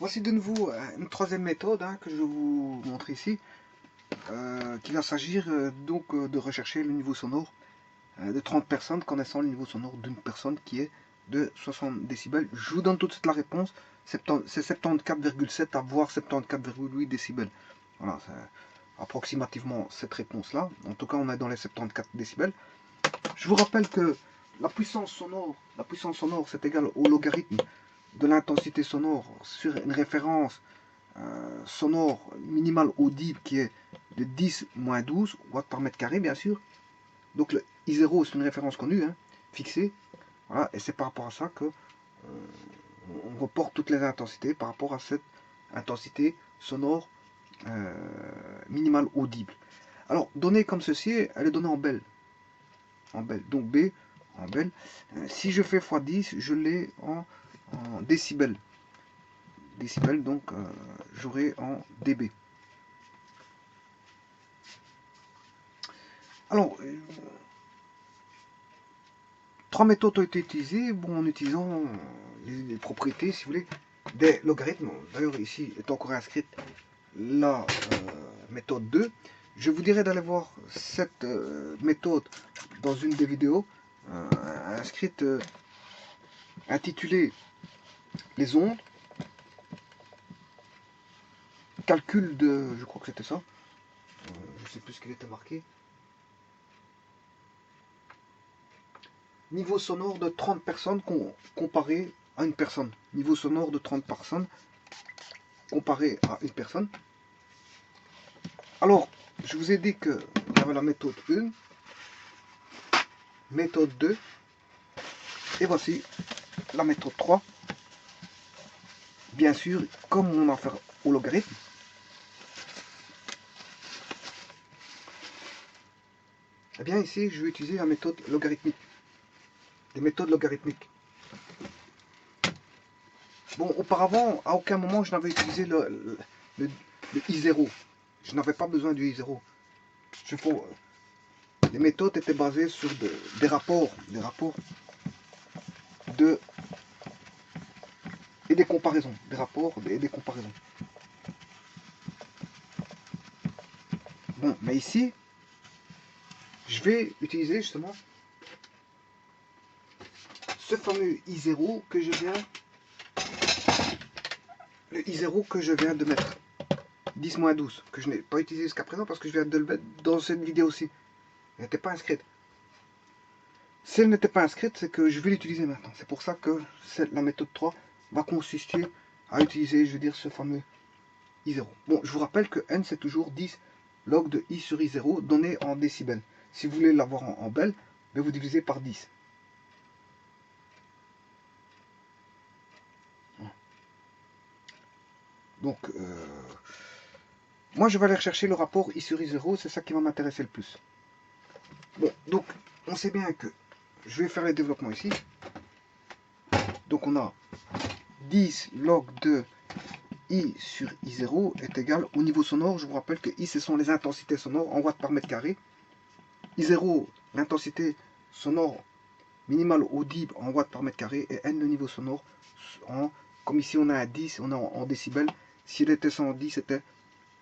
Voici de nouveau une troisième méthode que je vais vous montrer ici, qui va s'agir de rechercher le niveau sonore de 30 personnes connaissant le niveau sonore d'une personne qui est de 60 décibels. Je vous donne tout de suite la réponse, c'est 74,7 à voire 74,8 décibels. Voilà, c'est approximativement cette réponse-là. En tout cas, on est dans les 74 décibels. Je vous rappelle que la puissance sonore c'est égal au logarithme de l'intensité sonore sur une référence sonore minimale audible qui est de 10 moins 12 watts par mètre carré, bien sûr. Donc le I0 c'est une référence connue, fixée. Voilà, et c'est par rapport à ça que on reporte toutes les intensités par rapport à cette intensité sonore minimale audible. Alors, donnée comme ceci, elle est donnée en belle. Donc B en belle. Si je fais x10, je l'ai en décibels. Décibels, donc j'aurai en dB. Alors, trois méthodes ont été utilisées, en utilisant les propriétés, si vous voulez, des logarithmes. D'ailleurs, ici est encore inscrite la méthode 2. Je vous dirais d'aller voir cette méthode dans une des vidéos inscrite intitulée les ondes, calcul de, je crois que c'était ça, je ne sais plus ce qu'il était marqué, niveau sonore de 30 personnes comparé à une personne, niveau sonore de 30 personnes comparé à une personne. Alors, je vous ai dit que il y avait la méthode 1, méthode 2, et voici la méthode 3. Bien sûr, comme on a affaire au logarithme, eh bien ici, je vais utiliser la méthode logarithmique. Des méthodes logarithmiques. Bon, auparavant, à aucun moment, je n'avais utilisé le I0. Je n'avais pas besoin du I0. Les méthodes étaient basées sur des rapports et des comparaisons. Des rapports et des comparaisons. Bon, mais ici, je vais utiliser justement ce fameux I0 que je viens de mettre. 10-12, que je n'ai pas utilisé jusqu'à présent parce que je viens de le mettre dans cette vidéo aussi. Elle n'était pas inscrite. Si elle n'était pas inscrite, c'est que je vais l'utiliser maintenant. C'est pour ça que la méthode 3 va consister à utiliser, je veux dire, ce fameux I0. Bon, je vous rappelle que N, c'est toujours 10 log de I sur I0 donné en décibels. Si vous voulez l'avoir en belle, vous divisez par 10. Donc, moi, je vais aller rechercher le rapport I sur I0. C'est ça qui va m'intéresser le plus. Bon, donc, on sait bien que je vais faire les développements ici. Donc, on a 10 log de I sur I0 est égal au niveau sonore. Je vous rappelle que I, ce sont les intensités sonores en watts par mètre carré. I0, l'intensité sonore minimale audible en watts par mètre carré. Et N, le niveau sonore, comme ici on a un 10, on est en décibels. S'il était 110, c'était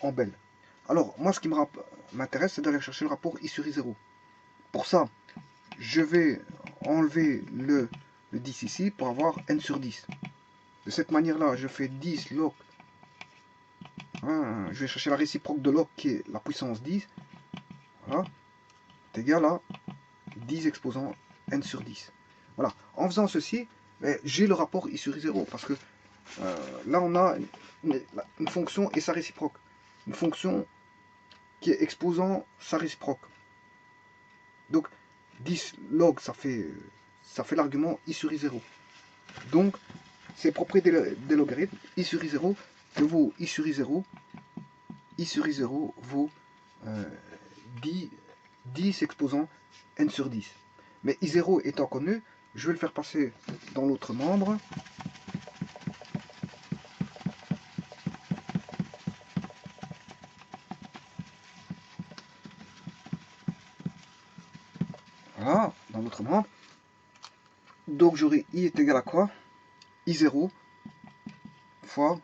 en belle. Alors, moi, ce qui m'intéresse, c'est d'aller chercher le rapport I sur I0. Pour ça, je vais enlever le 10 ici pour avoir N sur 10. De cette manière-là, je fais 10 log. Je vais chercher la réciproque de log qui est la puissance 10. Voilà. C'est égal à 10 exposant N sur 10. Voilà. En faisant ceci, j'ai le rapport I sur I0 parce que là, on a une fonction et sa réciproque. Une fonction qui est exposant sa réciproque. Donc, 10 log, ça fait l'argument I sur I0. Donc, c'est propriété des logarithmes. I sur I0 vaut I sur I0. I sur I0 vaut 10 exposant N sur 10. Mais I0 étant connu, je vais le faire passer dans l'autre membre. Voilà, dans l'autre membre. Donc j'aurai I est égal à quoi? I0 fois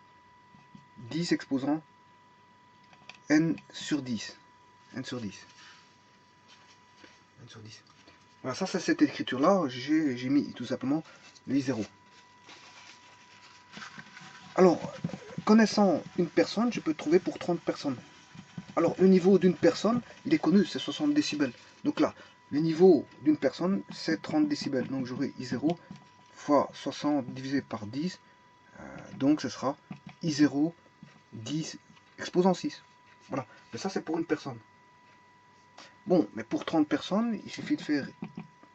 10 exposant n sur 10. N sur 10. N sur 10. Voilà, ça c'est cette écriture-là. J'ai mis tout simplement le I0. Alors, connaissant une personne, je peux trouver pour 30 personnes. Alors, le niveau d'une personne, il est connu, c'est 60 décibels. Donc là, le niveau d'une personne, c'est 30 décibels. Donc j'aurai I0 fois 60 divisé par 10. Donc ce sera I0 10 exposant 6. Voilà, mais ça c'est pour une personne. Bon, mais pour 30 personnes, il suffit de faire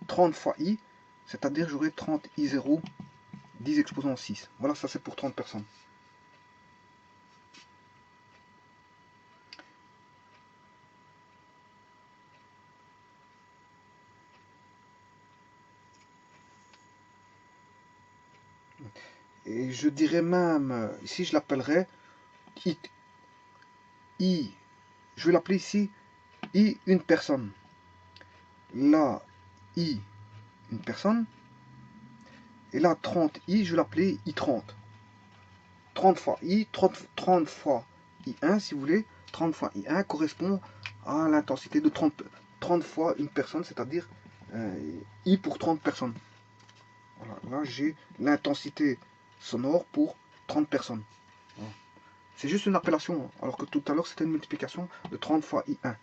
30 fois I, c'est-à-dire j'aurai 30 I0 10 exposant 6. Voilà, ça c'est pour 30 personnes. Et je dirais même, ici je l'appellerai I, je vais l'appeler ici I une personne. Là, I une personne. Et là, 30i, je vais l'appeler I30. 30 fois I, 30 fois I1, si vous voulez. 30 fois I1 correspond à l'intensité de 30 fois une personne, c'est-à-dire I pour 30 personnes. Voilà, là, j'ai l'intensité sonore pour 30 personnes. Voilà. C'est juste une appellation, alors que tout à l'heure, c'était une multiplication de 30 fois I1.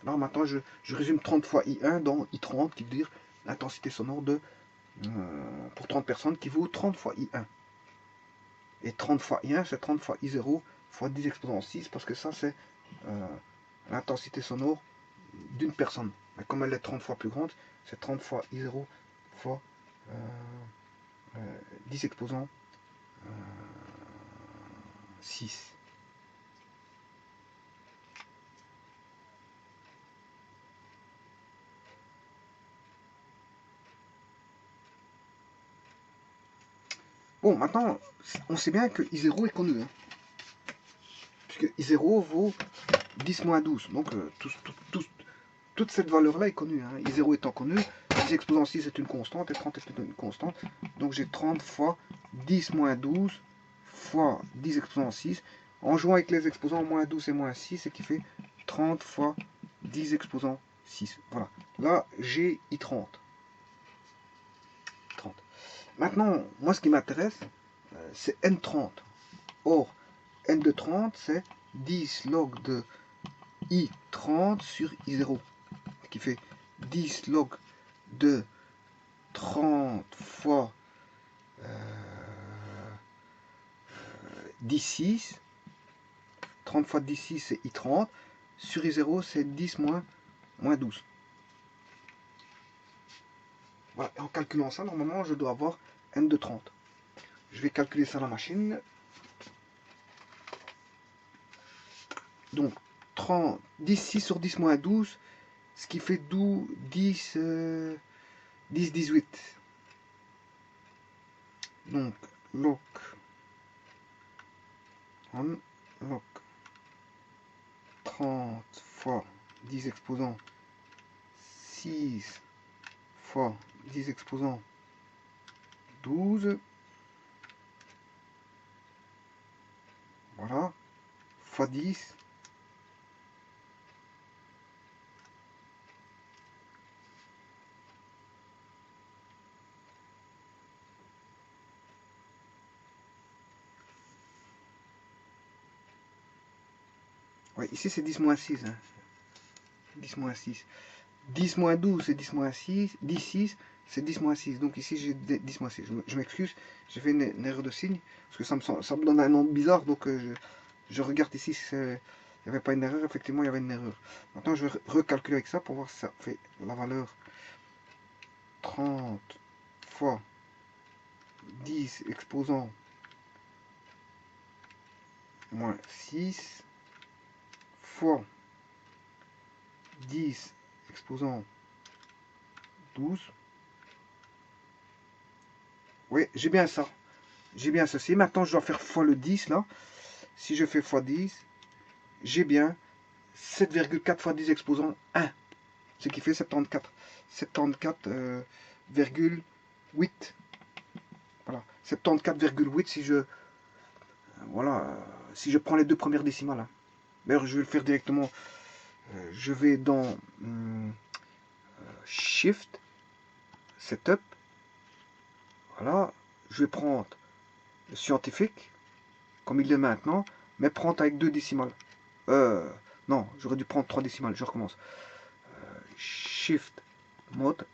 Là, maintenant, je résume 30 fois I1 dans I30, qui veut dire l'intensité sonore de pour 30 personnes qui vaut 30 fois I1. Et 30 fois I1, c'est 30 fois I0 fois 10 exposant 6, parce que ça, c'est l'intensité sonore d'une personne. Mais comme elle est 30 fois plus grande, c'est 30 fois I0 fois 10 exposant 6. Bon, maintenant, on sait bien que I0 est connu. Hein, puisque I0 vaut 10 moins 12. Donc, toute cette valeur-là est connue. Hein. I0 étant connu, 10 exposant 6 est une constante et 30 est une constante. Donc, j'ai 30 fois 10 moins 12 fois 10 exposant 6. En jouant avec les exposants moins 12 et moins 6, ce qui fait 30 fois 10 exposant 6. Voilà. Là, j'ai I30. 30. Maintenant, moi, ce qui m'intéresse, c'est N30. Or, N de 30, c'est 10 log de I30 sur I0. Qui fait 10 log de 30 fois 10,6. 30 fois 10,6, c'est I30. Sur I0, c'est 10 moins 12. Voilà. Et en calculant ça, normalement, je dois avoir N de 30. Je vais calculer ça à la machine. Donc, 30, 10,6 sur 10 moins 12, ce qui fait 10, 18. Donc, log on, log 30 fois 10 exposant 6 fois 10 exposant 12. Voilà. Fois 10. Ouais, ici c'est 10 moins 6. Hein. 10 moins 6. 10 moins 12 c'est 10 moins 6. 10, 6 c'est 10 moins 6. Donc ici j'ai 10 moins 6. Je m'excuse, j'ai fait une erreur de signe. Parce que ça me donne un nom bizarre. Donc je regarde ici si il n'y avait pas une erreur. Effectivement, il y avait une erreur. Maintenant, je vais recalculer avec ça pour voir si ça fait la valeur 30 fois 10 exposant moins 6 fois 10 exposant 12. Oui, j'ai bien ça. J'ai bien ceci. Maintenant, je dois faire fois le 10 là. Si je fais fois 10, j'ai bien 7,4 fois 10 exposant 1. Ce qui fait 74. 74,8. Voilà. 74,8 si je Voilà, si je prends les deux premières décimales. Hein. D'ailleurs, je vais le faire directement. Je vais dans Shift, Setup. Voilà, je vais prendre le scientifique, comme il est maintenant, mais prendre avec deux décimales. Non, j'aurais dû prendre trois décimales, je recommence. Shift, mode.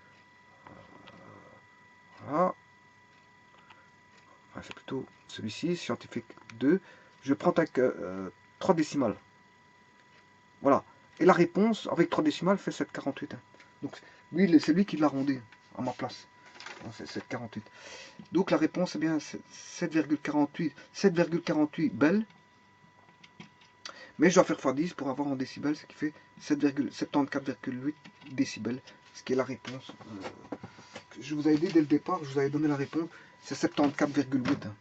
Voilà. Enfin, c'est plutôt celui-ci, scientifique 2. Je prends avec 3 décimales. Voilà. Et la réponse, avec 3 décimales, fait 7,48. Hein. Donc, lui, c'est lui qui l'a arrondi à ma place. C'est 7,48. Donc, la réponse, est bien 7,48. 7,48 belles. Mais je dois faire x10 pour avoir en décibels, ce qui fait 74,8 décibels. Ce qui est la réponse. Je vous ai aidé dès le départ, je vous avais donné la réponse. C'est 74,8. Hein.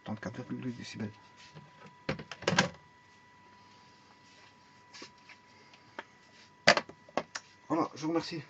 74,8 décibels. Voilà, je vous remercie.